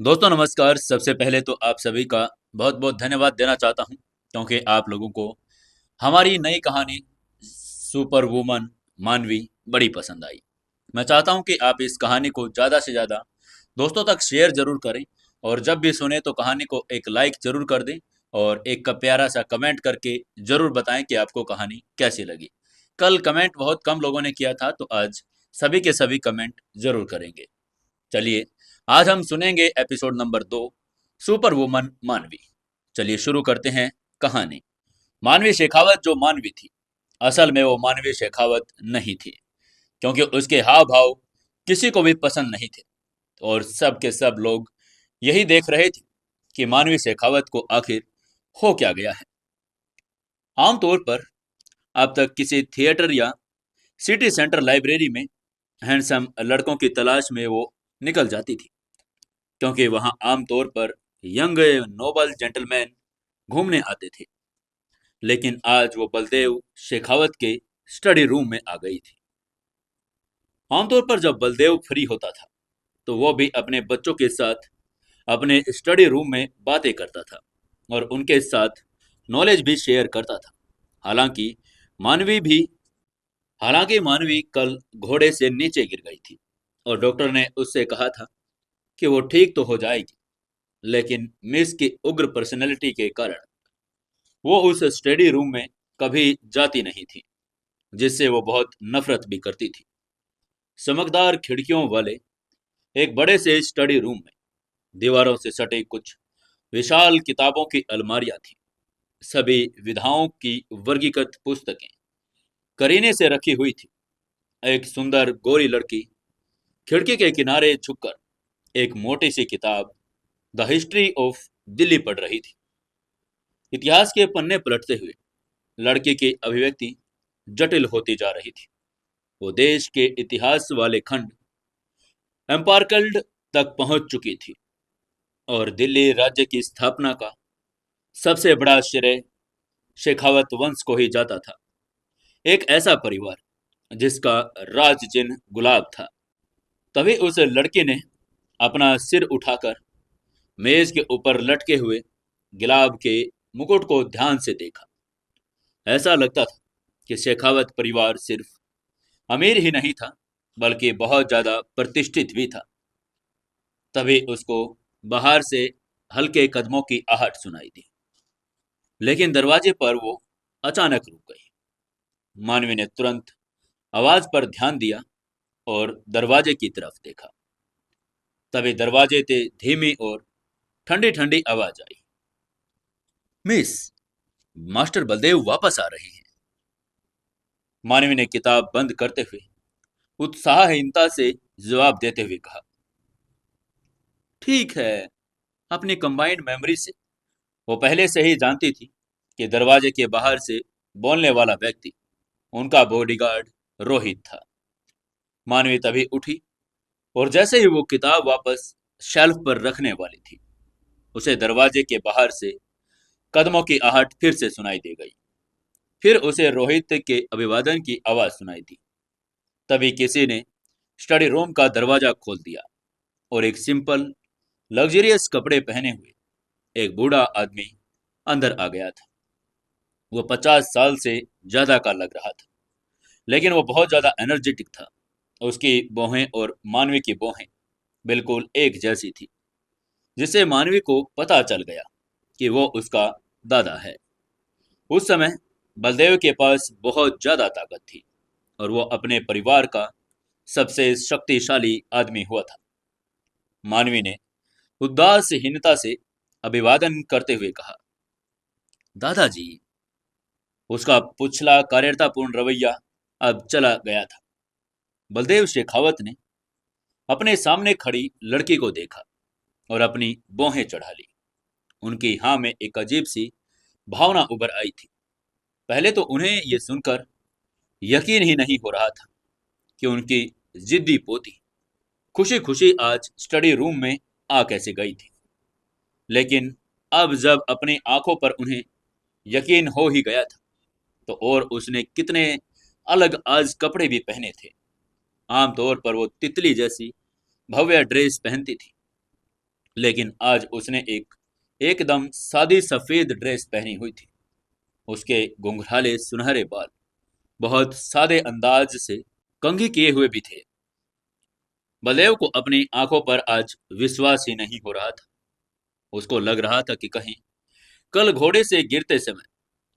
दोस्तों नमस्कार। सबसे पहले तो आप सभी का बहुत बहुत धन्यवाद देना चाहता हूं क्योंकि आप लोगों को हमारी नई कहानी सुपर वुमन मानवी बड़ी पसंद आई। मैं चाहता हूं कि आप इस कहानी को ज़्यादा से ज़्यादा दोस्तों तक शेयर जरूर करें और जब भी सुने तो कहानी को एक लाइक जरूर कर दें और एक का प्यारा सा कमेंट करके जरूर बताएं कि आपको कहानी कैसी लगी। कल कमेंट बहुत कम लोगों ने किया था तो आज सभी के सभी कमेंट जरूर करेंगे। चलिए आज हम सुनेंगे एपिसोड नंबर 2, सुपर वुमन मानवी। चलिए शुरू करते हैं कहानी। मानवी शेखावत जो मानवी थी, असल में वो मानवी शेखावत नहीं थी क्योंकि उसके हाव भाव किसी को भी पसंद नहीं थे और सब के सब लोग यही देख रहे थे कि मानवी शेखावत को आखिर हो क्या गया है। आमतौर पर अब तक किसी थिएटर या सिटी सेंटर लाइब्रेरी में हैंडसम लड़कों की तलाश में वो निकल जाती थी क्योंकि वहां आमतौर पर यंग नोबल जेंटलमैन घूमने आते थे। लेकिन आज वो बलदेव शेखावत के स्टडी रूम में आ गई थी। आमतौर पर जब बलदेव फ्री होता था तो वो भी अपने बच्चों के साथ अपने स्टडी रूम में बातें करता था और उनके साथ नॉलेज भी शेयर करता था। हालांकि मानवी भी हालांकि मानवी कल घोड़े से नीचे गिर गई थी और डॉक्टर ने उससे कहा था कि वो ठीक तो हो जाएगी, लेकिन मिस की उग्र पर्सनैलिटी के कारण वो उस स्टडी रूम में कभी जाती नहीं थी, जिससे वो बहुत नफरत भी करती थी। चमकदार खिड़कियों वाले एक बड़े से स्टडी रूम में दीवारों से सटे कुछ विशाल किताबों की अलमारियां थी। सभी विधाओं की वर्गीकृत पुस्तकें करीने से रखी हुई थी। एक सुंदर गोरी लड़की खिड़की के किनारे झुककर एक मोटी सी किताब द हिस्ट्री ऑफ दिल्ली पढ़ रही थी। इतिहास के पन्ने पलटते हुए लड़की की अभिव्यक्ति जटिल होती जा रही थी। वो देश के इतिहास वाले खंड एम्पारकल्ड तक पहुंच चुकी थी और दिल्ली राज्य की स्थापना का सबसे बड़ा श्रेय शेखावत वंश को ही जाता था। एक ऐसा परिवार जिसका राज चिन्ह गुलाब था। तभी उस लड़की ने अपना सिर उठाकर मेज के ऊपर लटके हुए गुलाब के मुकुट को ध्यान से देखा। ऐसा लगता था कि शेखावत परिवार सिर्फ अमीर ही नहीं था बल्कि बहुत ज्यादा प्रतिष्ठित भी था। तभी उसको बाहर से हल्के कदमों की आहट सुनाई दी, लेकिन दरवाजे पर वो अचानक रुक गई। मानवी ने तुरंत आवाज पर ध्यान दिया और दरवाजे की तरफ देखा। तभी दरवाजे से धीमी और ठंडी ठंडी आवाज आई, मिस, मास्टर बलदेव वापस आ रहे हैं। मानवी ने किताब बंद करते हुए उत्साहहीनता से जवाब देते हुए कहा, ठीक है। अपनी कंबाइंड मेमोरी से वो पहले से ही जानती थी कि दरवाजे के बाहर से बोलने वाला व्यक्ति उनका बॉडीगार्ड रोहित था। मानवी तभी उठी और जैसे ही वो किताब वापस शेल्फ पर रखने वाली थी, उसे दरवाजे के बाहर से कदमों की आहट फिर से सुनाई दे गई। फिर उसे रोहित के अभिवादन की आवाज सुनाई दी। तभी किसी ने स्टडी रूम का दरवाजा खोल दिया और एक सिंपल लग्जरियस कपड़े पहने हुए एक बूढ़ा आदमी अंदर आ गया था। वो 50 साल से ज्यादा का लग रहा था, लेकिन वो बहुत ज्यादा एनर्जेटिक था। उसकी भौहें और मानवी की भौहें बिल्कुल एक जैसी थी, जिससे मानवी को पता चल गया कि वो उसका दादा है। उस समय बलदेव के पास बहुत ज्यादा ताकत थी और वो अपने परिवार का सबसे शक्तिशाली आदमी हुआ था। मानवी ने उदासीनता से अभिवादन करते हुए कहा, दादाजी। उसका पिछला कायरतापूर्ण रवैया अब चला गया था। बलदेव शेखावत ने अपने सामने खड़ी लड़की को देखा और अपनी भौहें चढ़ा ली। उनकी हाँ में एक अजीब सी भावना उभर आई थी। पहले तो उन्हें यह सुनकर यकीन ही नहीं हो रहा था कि उनकी जिद्दी पोती खुशी खुशी आज स्टडी रूम में आ कैसे गई थी। लेकिन अब जब अपनी आंखों पर उन्हें यकीन हो ही गया था तो और उसने कितने अलग आज कपड़े भी पहने थे। आमतौर पर वो तितली जैसी भव्य ड्रेस पहनती थी, लेकिन आज उसने एकदम सादी सफेद ड्रेस पहनी हुई थी। उसके घुंघराले सुनहरे बाल बहुत सादे अंदाज से कंघी किए हुए भी थे। बलदेव को अपनी आंखों पर आज विश्वास ही नहीं हो रहा था। उसको लग रहा था कि कहीं कल घोड़े से गिरते समय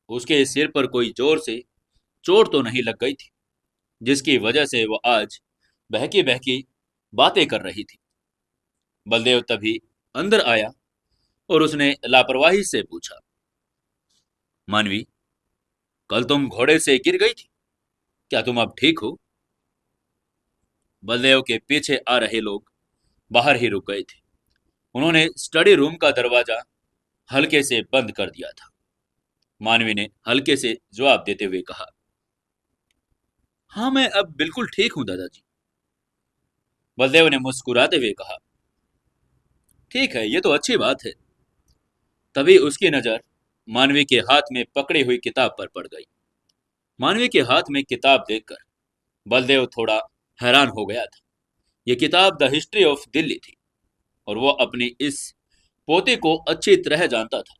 उसके सिर पर कोई जोर से चोट तो नहीं लग गई थी, जिसकी वजह से वह आज बहकी बहकी बातें कर रही थी। बलदेव तभी अंदर आया और उसने लापरवाही से पूछा, मानवी, कल तुम घोड़े से गिर गई थी, क्या तुम अब ठीक हो? बलदेव के पीछे आ रहे लोग बाहर ही रुक गए थे। उन्होंने स्टडी रूम का दरवाजा हल्के से बंद कर दिया था। मानवी ने हल्के से जवाब देते हुए कहा, हाँ, मैं अब बिल्कुल ठीक हूं दादाजी। बलदेव ने मुस्कुराते हुए कहा, ठीक है, ये तो अच्छी बात है। तभी उसकी नजर मानवी के हाथ में पकड़ी हुई किताब पर पड़ गई। मानवी के हाथ में किताब देखकर बलदेव थोड़ा हैरान हो गया था। यह किताब द हिस्ट्री ऑफ दिल्ली थी और वह अपनी इस पोते को अच्छी तरह जानता था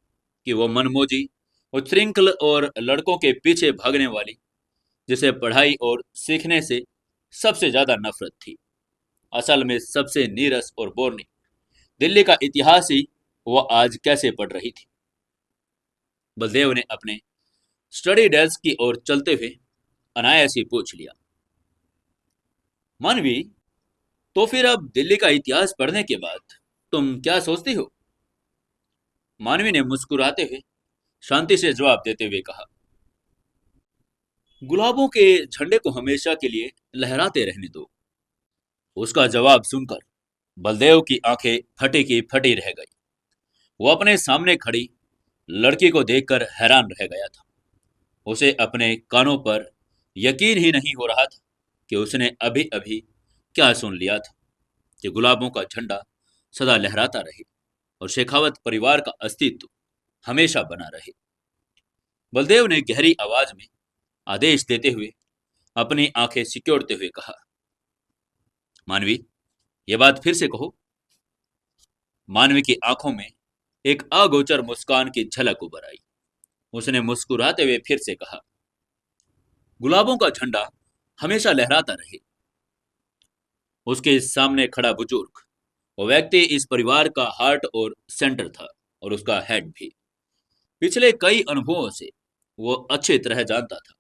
कि वह मनमोजी, उच्छृंखल और लड़कों के पीछे भागने वाली, जिसे पढ़ाई और सीखने से सबसे ज्यादा नफरत थी, असल में सबसे नीरस और बोरनी दिल्ली का इतिहास ही वह आज कैसे पढ़ रही थी। बलदेव ने अपने स्टडी डेस्क की ओर चलते हुए अनायास ही पूछ लिया, मानवी, तो फिर अब दिल्ली का इतिहास पढ़ने के बाद तुम क्या सोचती हो? मानवी ने मुस्कुराते हुए शांति से जवाब देते हुए कहा, गुलाबों के झंडे को हमेशा के लिए लहराते रहने दो। उसका जवाब सुनकर बलदेव की आंखें फटी की फटी रह गई। वो अपने सामने खड़ी लड़की को देखकर हैरान रह गया था। उसे अपने कानों पर यकीन ही नहीं हो रहा था कि उसने अभी अभी क्या सुन लिया था, कि गुलाबों का झंडा सदा लहराता रहे और शेखावत परिवार का अस्तित्व हमेशा बना रहे। बलदेव ने गहरी आवाज में आदेश देते हुए अपनी आंखें सिकोड़ते हुए कहा, मानवी, ये बात फिर से कहो। मानवी की आंखों में एक अगोचर मुस्कान की झलक उभर आई। उसने मुस्कुराते हुए फिर से कहा, गुलाबों का झंडा हमेशा लहराता रहे। उसके सामने खड़ा बुजुर्ग वो व्यक्ति इस परिवार का हार्ट और सेंटर था और उसका हेड भी। पिछले कई अनुभवों से वो अच्छी तरह जानता था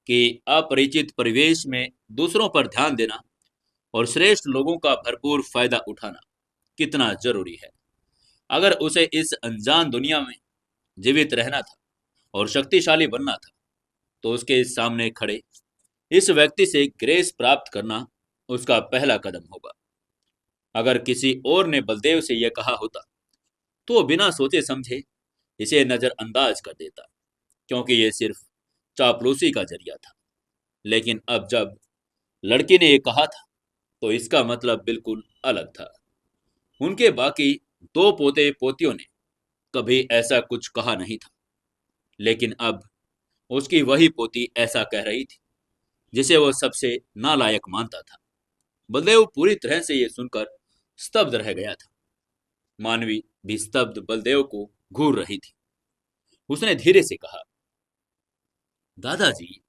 कि अपरिचित परिवेश में दूसरों पर ध्यान देना और श्रेष्ठ लोगों का भरपूर फायदा उठाना कितना जरूरी है। अगर उसे इस अनजान दुनिया में जीवित रहना था और शक्तिशाली बनना था, तो उसके सामने खड़े इस व्यक्ति से ग्रेस प्राप्त करना उसका पहला कदम होगा। अगर किसी और ने बलदेव से यह कहा होता, तो वो बिना सोचे समझे इसे नजरअंदाज कर देता, क्योंकि यह सिर्फ चापलूसी का जरिया था। लेकिन अब जब लड़की ने यह कहा था, तो इसका मतलब बिल्कुल अलग था। उनके बाकी दो पोते पोतियों ने कभी ऐसा कुछ कहा नहीं था, लेकिन अब उसकी वही पोती ऐसा कह रही थी, जिसे वो सबसे नालायक मानता था। बलदेव पूरी तरह से यह सुनकर स्तब्ध रह गया था। मानवी भी स्तब्ध बलदेव को घूर रही थी। उसने धीरे से कहा, दादाजी,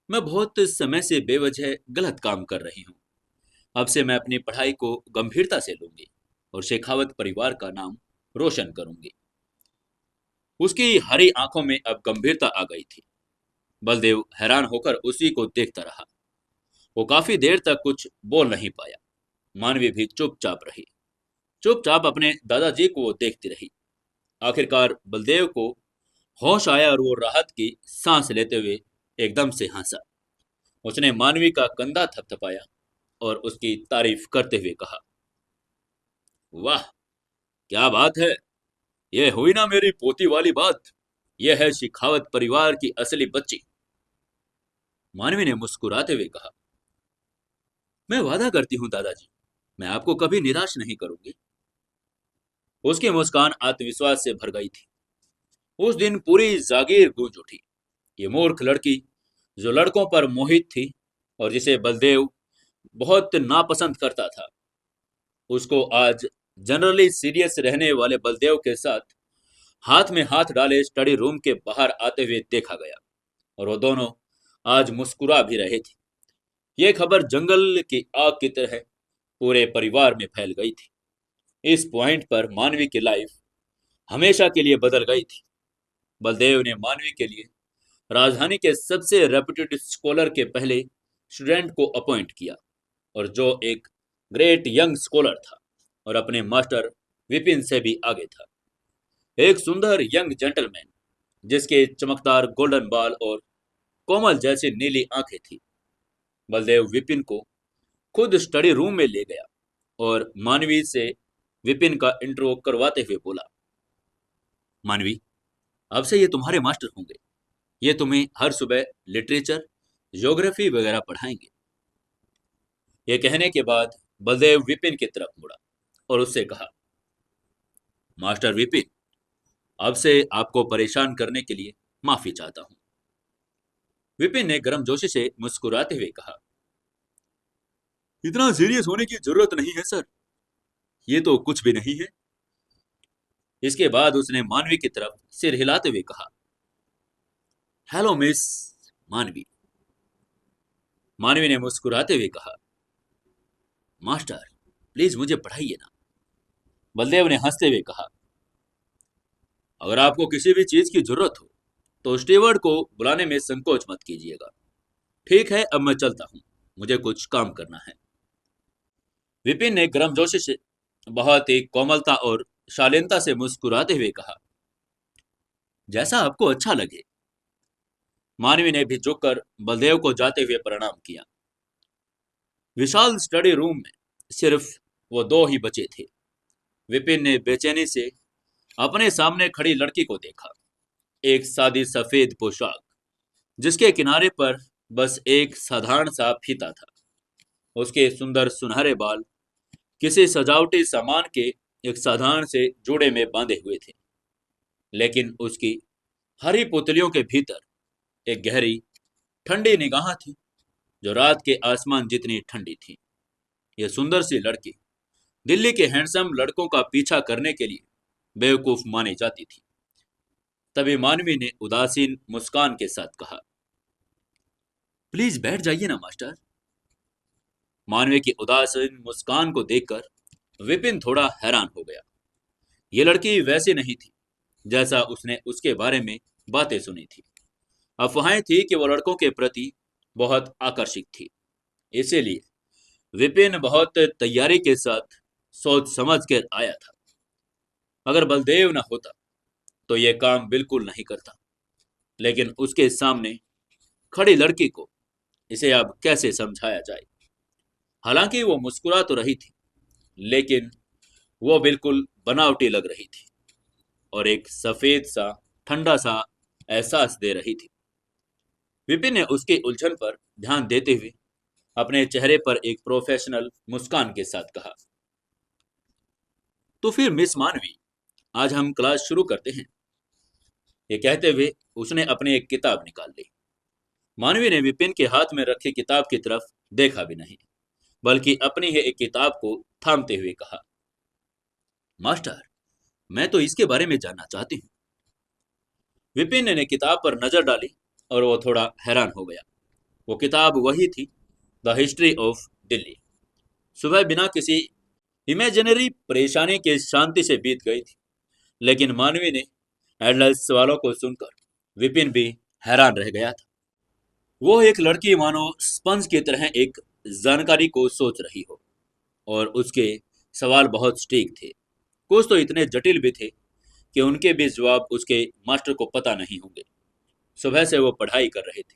मैं बहुत समय से बेवजह गलत काम कर रही हूँ। अब से मैं अपनी पढ़ाई को गंभीरता से लूंगी और शेखावत परिवार का नाम रोशन करूंगी। उसकी हरी आंखों में अब गंभीरता आ गई थी। बलदेव हैरान होकर उसी को देखता रहा। वो काफी देर तक कुछ बोल नहीं पाया। मानवी भी चुपचाप रही, चुपचाप अपने दादाजी को वो देखती रही। आखिरकार बलदेव को होश आया और वो राहत की सांस लेते हुए एकदम से हंसा। उसने मानवी का कंधा थपथपाया और उसकी तारीफ करते हुए कहा, वाह, क्या बात है! यह हुई ना मेरी पोती वाली बात। यह है शिखावत परिवार की असली बच्ची। मानवी ने मुस्कुराते हुए कहा, मैं वादा करती हूँ दादाजी, मैं आपको कभी निराश नहीं करूंगी। उसकी मुस्कान आत्मविश्वास से भर गई थी। उस दिन पूरी जागीर गूंज उठी। ये मूर्ख लड़की जो लड़कों पर मोहित थी और जिसे बलदेव बहुत नापसंद करता था, उसको आज जनरली सीरियस रहने वाले बलदेव के साथ हाथ में हाथ डाले स्टडी रूम के बाहर आते हुए देखा गया और वो दोनों आज मुस्कुरा भी रहे थे। ये खबर जंगल की आग की तरह पूरे परिवार में फैल गई थी। इस पॉइंट पर मानवी की लाइफ हमेशा के लिए बदल गई थी। बलदेव ने मानवी के लिए राजधानी के सबसे रेप्यूटेड स्कॉलर के पहले स्टूडेंट को अपॉइंट किया और जो एक ग्रेट यंग स्कॉलर था और अपने मास्टर विपिन से भी आगे था। एक सुंदर यंग जेंटलमैन जिसके चमकदार गोल्डन बाल और कोमल जैसी नीली आंखें थी। बलदेव विपिन को खुद स्टडी रूम में ले गया और मानवी से विपिन का इंट्रो करवाते हुए बोला, मानवी, अब से ये तुम्हारे मास्टर होंगे। ये तुम्हें हर सुबह लिटरेचर, ज्योग्राफी वगैरह पढ़ाएंगे। ये कहने के बाद बलदेव विपिन की तरफ मुड़ा और उससे कहा, मास्टर विपिन, अब से आपको परेशान करने के लिए माफी चाहता हूं। विपिन ने गर्मजोशी से मुस्कुराते हुए कहा, इतना सीरियस होने की जरूरत नहीं है सर, ये तो कुछ भी नहीं है। इसके बाद उसने मानवी की तरफ सिर हिलाते हुए कहा, हेलो मिस मानवी। मानवी ने मुस्कुराते हुए कहा, मास्टर प्लीज मुझे पढ़ाइए ना। बलदेव ने हंसते हुए कहा, अगर आपको किसी भी चीज की जरूरत हो तो स्टीवर्ड को बुलाने में संकोच मत कीजिएगा। ठीक है, अब मैं चलता हूं, मुझे कुछ काम करना है। विपिन ने गर्मजोशी से बहुत ही कोमलता और शालीनता से मुस्कुराते हुए कहा, जैसा आपको अच्छा लगे। मानवी ने भी झुककर बलदेव को जाते हुए प्रणाम किया। विशाल स्टडी रूम में सिर्फ वो दो ही बचे थे। विपिन ने बेचैनी से अपने सामने खड़ी लड़की को देखा। एक सादी सफेद पोशाक जिसके किनारे पर बस एक साधारण सा फीता था। उसके सुंदर सुनहरे बाल किसी सजावटी सामान के एक साधारण से जोड़े में बांधे हुए थे, लेकिन उसकी हरी पुतलियों के भीतर एक गहरी ठंडी निगाह थी जो रात के आसमान जितनी ठंडी थी। यह सुंदर सी लड़की दिल्ली के हैंडसम लड़कों का पीछा करने के लिए बेवकूफ मानी जाती थी। तभी मानवी ने उदासीन मुस्कान के साथ कहा, प्लीज बैठ जाइए ना मास्टर। मानवी की उदासीन मुस्कान को देखकर विपिन थोड़ा हैरान हो गया। ये लड़की वैसी नहीं थी जैसा उसने उसके बारे में बातें सुनी थी। अफवाहें थी कि वो लड़कों के प्रति बहुत आकर्षित थी। इसीलिए विपिन बहुत तैयारी के साथ सोच समझ कर आया था। अगर बलदेव न होता तो यह काम बिल्कुल नहीं करता, लेकिन उसके सामने खड़ी लड़की को इसे अब कैसे समझाया जाए। हालांकि वो मुस्कुरा तो रही थी, लेकिन वो बिल्कुल बनावटी लग रही थी और एक सफेद सा ठंडा सा एहसास दे रही थी। विपिन ने उसकी उलझन पर ध्यान देते हुए अपने चेहरे पर एक प्रोफेशनल मुस्कान के साथ कहा, तो फिर मिस मानवी, आज हम क्लास शुरू करते हैं। ये कहते हुए उसने अपनी एक किताब निकाल ली। मानवी ने विपिन के हाथ में रखी किताब की तरफ देखा भी नहीं, बल्कि अपनी ही एक किताब को थामते हुए कहा, मास्टर, मैं तो इसके बारे में जानना चाहती हूँ। विपिन ने किताब पर नजर डाली और वो थोड़ा हैरान हो गया। वो किताब वही थी, द हिस्ट्री ऑफ दिल्ली। सुबह बिना किसी इमेजिनरी परेशानी के शांति से बीत गई थी, लेकिन मानवी ने एडलर्स सवालों को सुनकर विपिन भी हैरान रह गया था। वो एक लड़की मानो स्पंज की तरह एक जानकारी को सोच रही हो और उसके सवाल बहुत सटीक थे। कुछ तो इतने जटिल भी थे कि उनके भी जवाब उसके मास्टर को पता नहीं होंगे। सुबह से वो पढ़ाई कर रहे थे,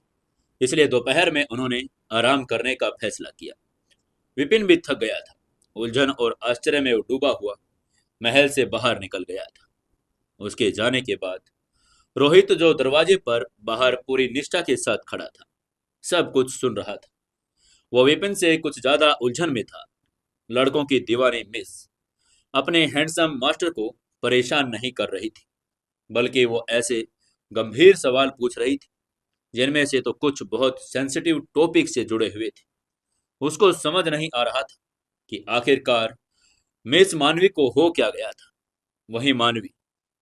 इसलिए दोपहर में उन्होंने आराम करने का फैसला किया। विपिन भी थक गया था। उलझन और आश्चर्य में वो डूबा हुआ महल से बाहर निकल गया था। उसके जाने के बाद रोहित, जो दरवाजे पर बाहर पूरी निष्ठा के साथ खड़ा था, सब कुछ सुन रहा था। वो विपिन से कुछ ज्यादा उलझन में था। लड़कों की दीवानी मिस अपने हैंडसम मास्टर को परेशान नहीं कर रही थी, बल्कि वो ऐसे गंभीर सवाल पूछ रही थी जिनमें से तो कुछ बहुत सेंसिटिव टॉपिक से जुड़े हुए थे। उसको समझ नहीं आ रहा था कि आखिरकार मिस मानवी को हो क्या गया था। वही मानवी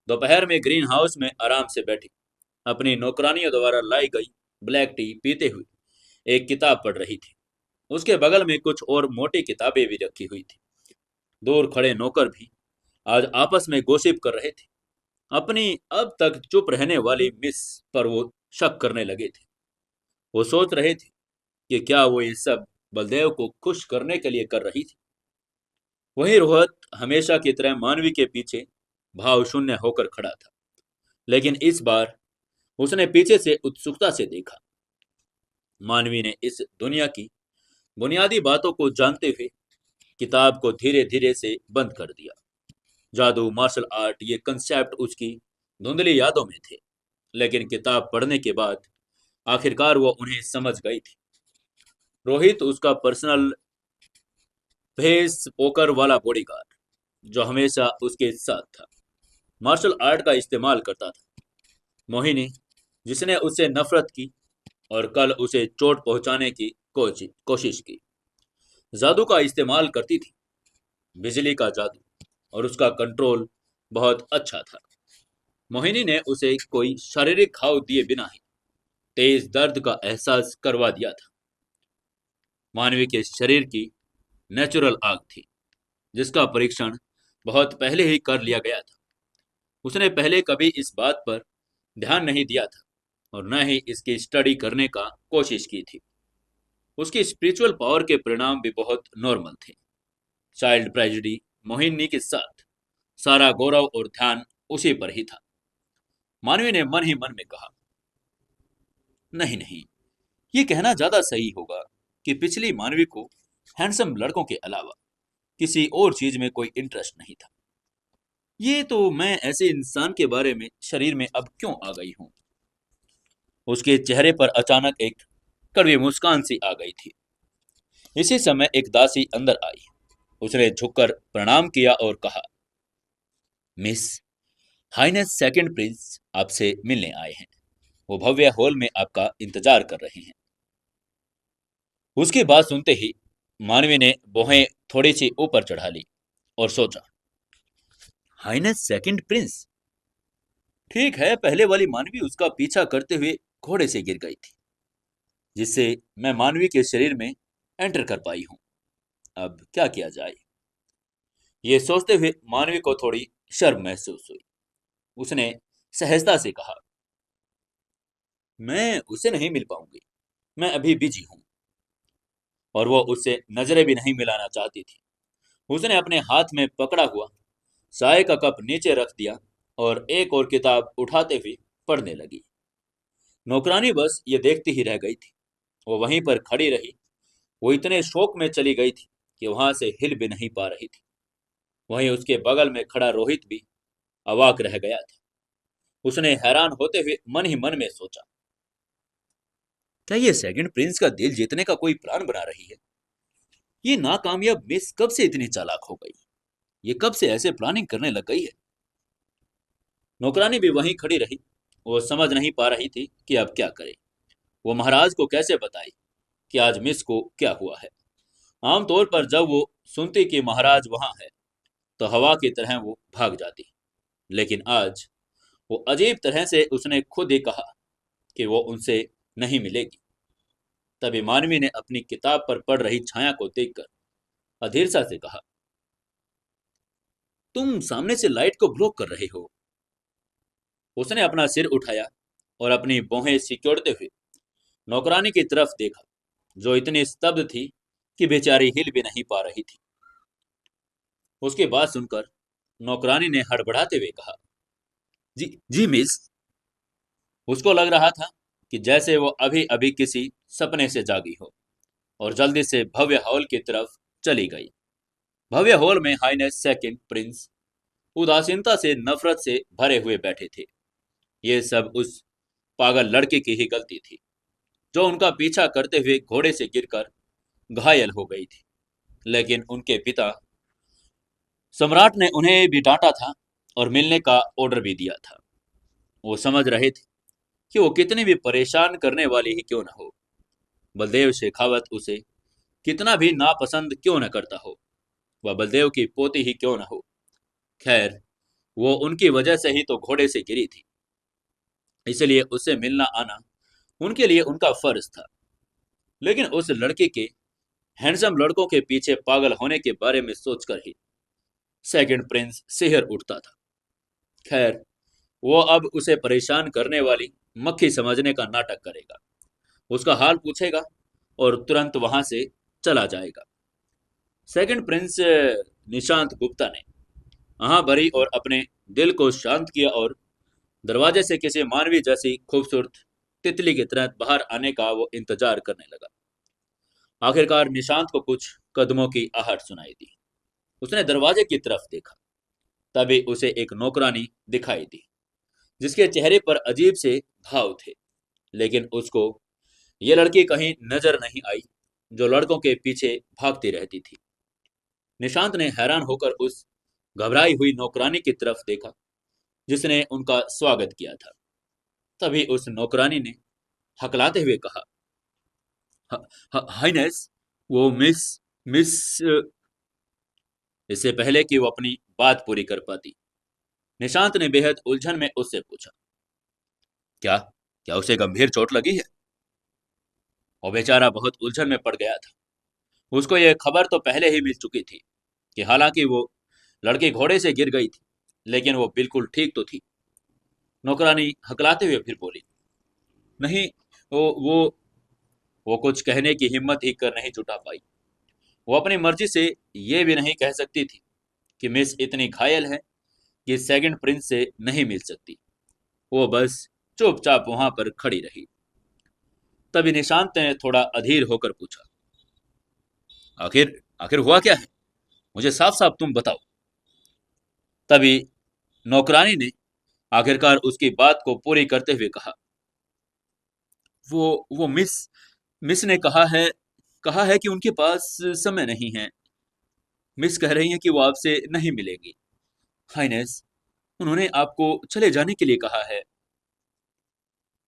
दोपहर में ग्रीन हाउस में आराम से बैठी अपनी नौकरानियों द्वारा लाई गई ब्लैक टी पीते हुए एक किताब पढ़ रही थी। उसके बगल में कुछ और मोटी किताबें भी रखी हुई थी। दूर खड़े नौकर भी आज आपस में गॉसिप कर रहे थे। अपनी अब तक चुप रहने वाली मिस पर वो शक करने लगे थे। वो सोच रहे थे कि क्या वो ये सब बलदेव को खुश करने के लिए कर रही थी। वही रोहत हमेशा की तरह मानवी के पीछे भाव शून्य होकर खड़ा था, लेकिन इस बार उसने पीछे से उत्सुकता से देखा। मानवी ने इस दुनिया की बुनियादी बातों को जानते हुए किताब को धीरे धीरे से बंद कर दिया। जादू, मार्शल आर्ट, ये कंसेप्ट उसकी धुंधली यादों में थे, लेकिन किताब पढ़ने के बाद आखिरकार वो उन्हें समझ गई थी। रोहित उसका पर्सनल फेस पोकर वाला बॉडीगार्ड, जो हमेशा उसके साथ था, मार्शल आर्ट का इस्तेमाल करता था। मोहिनी, जिसने उससे नफरत की और कल उसे चोट पहुंचाने की कोशिश की, जादू का इस्तेमाल करती थी, बिजली का जादू, और उसका कंट्रोल बहुत अच्छा था। मोहिनी ने उसे कोई शारीरिक घाव दिए बिना ही तेज दर्द का एहसास करवा दिया था। मानवी के शरीर की नेचुरल आग थी, जिसका परीक्षण बहुत पहले ही कर लिया गया था। उसने पहले कभी इस बात पर ध्यान नहीं दिया था और न ही इसकी स्टडी करने का कोशिश की थी। उसकी स्पिरिचुअल पावर के परिणाम भी बहुत नॉर्मल थे। चाइल्ड ट्रेजेडी मोहिनी के साथ सारा गौरव और ध्यान उसी पर ही था। मानवी ने मन ही मन में कहा, नहीं नहीं, ये कहना ज्यादा सही होगा कि पिछली मानवी को हैंडसम लड़कों के अलावा किसी और चीज में कोई इंटरेस्ट नहीं था। ये तो मैं ऐसे इंसान के बारे में शरीर में अब क्यों आ गई हूं। उसके चेहरे पर अचानक एक कड़वी मुस्कान सी आ गई थी। इसी समय एक दासी अंदर आई। उसने झुककर प्रणाम किया और कहा, मिस, हाइनेस सेकंड प्रिंस आपसे मिलने आए हैं। वो भव्य हॉल में आपका इंतजार कर रहे हैं। उसकी बात सुनते ही मानवी ने भौहें थोड़ी सी ऊपर चढ़ा ली और सोचा, हाइनेस सेकंड प्रिंस। ठीक है, पहले वाली मानवी उसका पीछा करते हुए घोड़े से गिर गई थी, जिससे मैं मानवी के शरीर में एंटर कर पाई हूं। अब क्या किया जाए? ये सोचते हुए मानवी को थोड़ी शर्म महसूस हुई। उसने सहजता से कहा, मैं उससे नहीं मिल पाऊंगी, मैं अभी बिजी हूं। और वो उससे नजरें भी नहीं मिलाना चाहती थी। उसने अपने हाथ में पकड़ा हुआ चाय का कप नीचे रख दिया और एक और किताब उठाते हुए पढ़ने लगी। नौकरानी बस ये देखती ही रह गई थी। वो वहीं पर खड़ी रही। वो इतने शौक में चली गई थी कि वहां से हिल भी नहीं पा रही थी। वहीं उसके बगल में खड़ा रोहित भी अवाक रह गया था। उसने हैरान होते हुए मन ही मन में सोचा, क्या ये सेकंड प्रिंस का दिल जीतने का कोई प्लान बना रही है? ये नाकामयाब मिस कब से इतनी चालाक हो गई? ये कब से ऐसे प्लानिंग करने लग गई है? नौकरानी भी वहीं खड़ी रही। वो समझ नहीं पा रही थी कि अब क्या करे। वो महाराज को कैसे बताए कि आज मिस को क्या हुआ है। आमतौर पर जब वो सुनती कि महाराज वहां है तो हवा की तरह वो भाग जाती, लेकिन आज वो अजीब तरह से उसने खुद ही कहा कि वो उनसे नहीं मिलेगी। तभी मानवी ने अपनी किताब पर पढ़ रही छाया को देखकर अधीरता से कहा, तुम सामने से लाइट को ब्लॉक कर रहे हो। उसने अपना सिर उठाया और अपनी भौहें सिकोड़ते हुए नौकरानी की तरफ देखा, जो इतनी स्तब्ध थी कि बेचारी हिल भी नहीं पा रही थी। उसकी बात सुनकर नौकरानी ने हड़बड़ाते हुए कहा, जी जी मिस। उसको लग रहा था कि जैसे वो अभी अभी किसी सपने से जागी हो और जल्दी से भव्य हॉल की तरफ चली गई। भव्य हॉल में हाइनेस सेकंड प्रिंस उदासीनता से नफरत से भरे हुए बैठे थे। ये सब उस पागल लड़के की ही गलती थी, जो उनका पीछा करते हुए घोड़े से गिरकर घायल हो गई थी। लेकिन उनके पिता सम्राट ने उन्हें भी डांटा था और मिलने का ऑर्डर भी दिया था। वो समझ रहे थे कि वो कितनी भी परेशान करने वाली ही क्यों न हो, बलदेव शेखावत उसे कितना भी नापसंद क्यों न करता हो, वह बलदेव की पोती ही क्यों न हो। खैर, वो उनकी वजह से ही तो घोड़े से गिरी थी, इसलिए उससे मिलना आना उनके लिए उनका फर्ज था। लेकिन उस लड़के के, हैंडसम लड़कों के पीछे पागल होने के बारे में सोचकर ही सेकंड प्रिंस सिहर उठता था। खैर, वो अब उसे परेशान करने वाली मक्खी समझने का नाटक करेगा, उसका हाल पूछेगा और तुरंत वहां से चला जाएगा। सेकंड प्रिंस निशांत गुप्ता ने आह भरी और अपने दिल को शांत किया और दरवाजे से किसी मानवी जैसी खूबसूरत तितली की तरह बाहर आने का वो इंतजार करने लगा। आखिरकार निशांत को कुछ कदमों की आहट सुनाई दी। उसने दरवाजे की तरफ देखा। तभी उसे एक नौकरानी दिखाई दी, जिसके चेहरे पर अजीब से भाव थे। लेकिन उसको ये लड़की कहीं नजर नहीं आई, जो लड़कों के पीछे भागती रहती थी। निशांत ने हैरान होकर उस घबराई हुई नौकरानी की तरफ देखा, जिसने उनका स्वागत किया था। तभी उस नौकरानी ने हकलाते हुए कहा, हाइनेस, वो मिस मिस इससे पहले कि वो अपनी बात पूरी कर पाती, निशांत ने बेहद उलझन में उससे पूछा, क्या क्या उसे गंभीर चोट लगी है? वो बेचारा बहुत उलझन में पड़ गया था। उसको यह खबर तो पहले ही मिल चुकी थी कि हालांकि वो लड़की घोड़े से गिर गई थी, लेकिन वो बिल्कुल ठीक तो थी। नौकरानी हकलाते हुए फिर बोली, नहीं, वो वो वो कुछ कहने की हिम्मत ही कर नहीं जुटा पाई। वो अपनी मर्जी से ये भी नहीं कह सकती थी कि मिस इतनी घायल है कि सेकंड प्रिंस से नहीं मिल सकती। वो बस चुपचाप वहां पर खड़ी रही। तभी निशांत ने थोड़ा अधीर होकर पूछा, आखिर आखिर हुआ क्या है? मुझे साफ साफ तुम बताओ। तभी नौकरानी ने आखिरकार उसकी बात को पूरी करते हुए कहा, वो मिस मिस ने कहा है कि उनके पास समय नहीं है। मिस कह रही हैं कि वो आपसे नहीं मिलेंगी। हाइनेस, उन्होंने आपको चले जाने के लिए कहा है।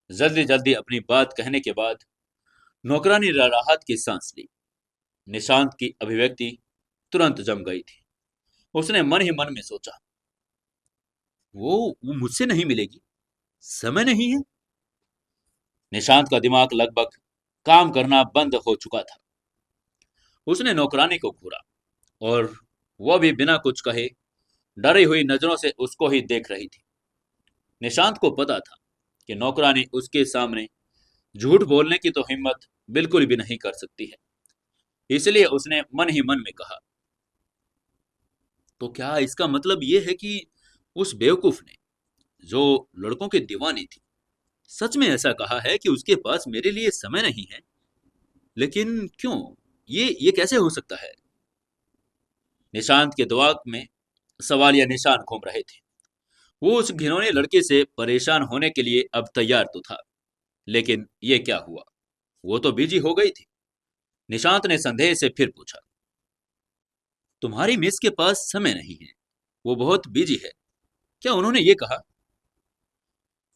जल्दी जल्दी अपनी बात कहने के बाद नौकरानी राहत की सांस ली। निशांत की अभिव्यक्ति तुरंत जम गई थी। उसने मन ही मन में सोचा, वो मुझसे नहीं मिलेगी, समय नहीं है। निशांत का दिमाग लगभग काम करना बंद हो चुका था। उसने नौकरानी को घूरा और वह भी बिना कुछ कहे डरी हुई नजरों से उसको ही देख रही थी। निशांत को पता था कि नौकरानी उसके सामने झूठ बोलने की तो हिम्मत बिल्कुल भी नहीं कर सकती है। इसलिए उसने मन ही मन में कहा, तो क्या इसका मतलब यह है कि उस बेवकूफ ने, जो लड़कों की दीवानी थी, सच में ऐसा कहा है कि उसके पास मेरे लिए समय नहीं है? लेकिन क्यों? ये कैसे हो सकता है? निशांत के दिमाग में सवाल या निशान घूम रहे थे। वो उस घिनौने लड़के से परेशान होने के लिए अब तैयार तो था, लेकिन ये क्या हुआ? वो तो बिजी हो गई थी। निशांत ने संदेह से फिर पूछा, तुम्हारी मिस के पास समय नहीं है, वो बहुत बिजी है, क्या उन्होंने ये कहा?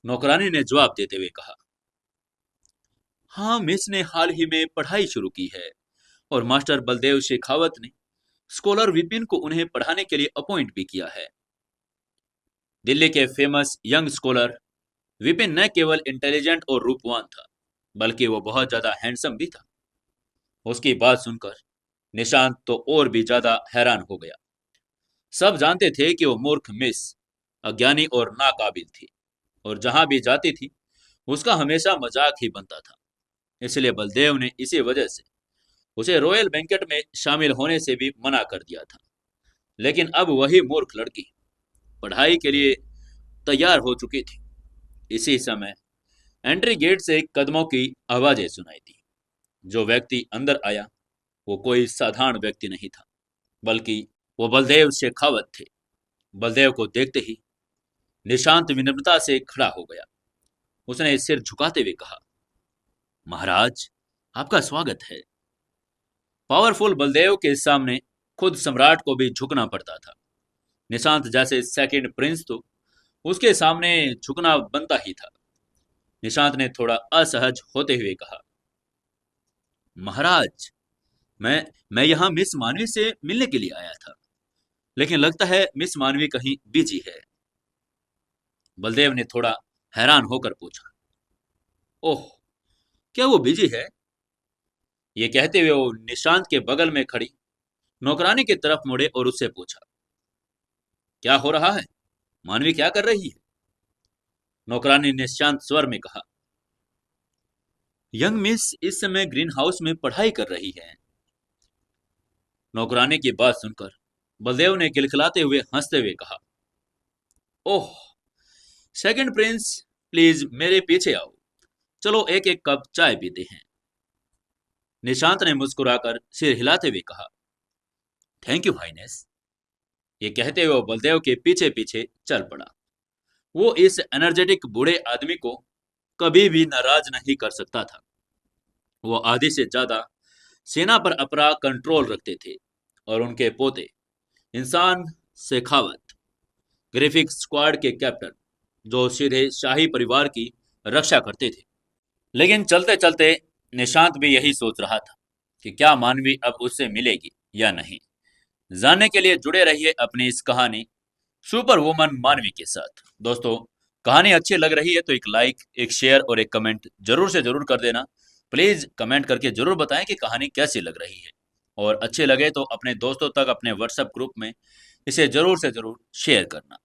नौकरानी ने जवाब देते हुए कहा, हाँ, मिस ने हाल ही में पढ़ाई शुरू की है और मास्टर बलदेव शेखावत ने स्कॉलर विपिन को उन्हें पढ़ाने के लिए अपॉइंट भी किया है। दिल्ली के फेमस यंग स्कॉलर विपिन न केवल इंटेलिजेंट और रूपवान था, बल्कि वो बहुत ज्यादा हैंडसम भी था। उसकी बात सुनकर निशांत तो और भी ज्यादा हैरान हो गया। सब जानते थे कि वो मूर्ख मिस अज्ञानी और नाकाबिल थी, और जहां भी जाती थी उसका हमेशा मजाक ही बनता था। इसलिए बलदेव ने इसी वजह से उसे रॉयल बैंकेट में शामिल होने से भी मना कर दिया था। लेकिन अब वही मूर्ख लड़की पढ़ाई के लिए तैयार हो चुकी थी। इसी समय एंट्री गेट से कदमों की आवाजें सुनाई दी। जो व्यक्ति अंदर आया वो कोई साधारण व्यक्ति नहीं था, बल्कि वो बलदेव शेखावत थे। बलदेव को देखते ही निशांत विनम्रता से खड़ा हो गया। उसने सिर झुकाते हुए कहा, महाराज, आपका स्वागत है। पावरफुल बलदेव के सामने खुद सम्राट को भी झुकना पड़ता था। निशांत जैसे सेकंड प्रिंस तो उसके सामने झुकना बनता ही था। निशांत ने थोड़ा असहज होते हुए कहा, महाराज, मैं यहाँ मिस मानवी से मिलने के लिए आया था, लेकिन लगता है मिस मानवी कहीं बिजी है। बलदेव ने थोड़ा हैरान होकर पूछा, ओह, क्या वो बिजी है? ये कहते हुए वो निशांत के बगल में खड़ी नौकरानी की तरफ मुड़े और उससे पूछा, क्या हो रहा है? मानवी क्या कर रही है? नौकरानी ने शांत स्वर में कहा, यंग मिस इस समय ग्रीन हाउस में पढ़ाई कर रही है। नौकरानी की बात सुनकर बलदेव ने खिलखिलाते हुए हंसते हुए कहा, ओह, सेकंड प्रिंस, प्लीज मेरे पीछे आओ, चलो एक एक कप चाय पीते हैं। निशांत ने मुस्कुराकर सिर हिलाते हुए कहा, थैंक यू हाइनेस। ये कहते हुए वो बलदेव के पीछे पीछे चल पड़ा। वो इस एनर्जेटिक बूढ़े आदमी को कभी भी नाराज नहीं कर सकता था। वो आधे से ज्यादा सेना पर अपना कंट्रोल रखते थे और उनके पोते इंसान शेखावत, ग्राफिक स्क्वाड के कैप्टन, जो सीधे शाही परिवार की रक्षा करते थे। लेकिन चलते चलते निशांत भी यही सोच रहा था कि क्या मानवी अब उससे मिलेगी या नहीं। जानने के लिए जुड़े रहिए अपनी इस कहानी सुपर वुमन मानवी के साथ। दोस्तों, कहानी अच्छी लग रही है तो एक लाइक, एक शेयर और एक कमेंट जरूर से जरूर कर देना। प्लीज कमेंट करके जरूर बताएं कि कहानी कैसी लग रही है, और अच्छे लगे तो अपने दोस्तों तक अपने व्हाट्सएप ग्रुप में इसे जरूर से जरूर शेयर करना।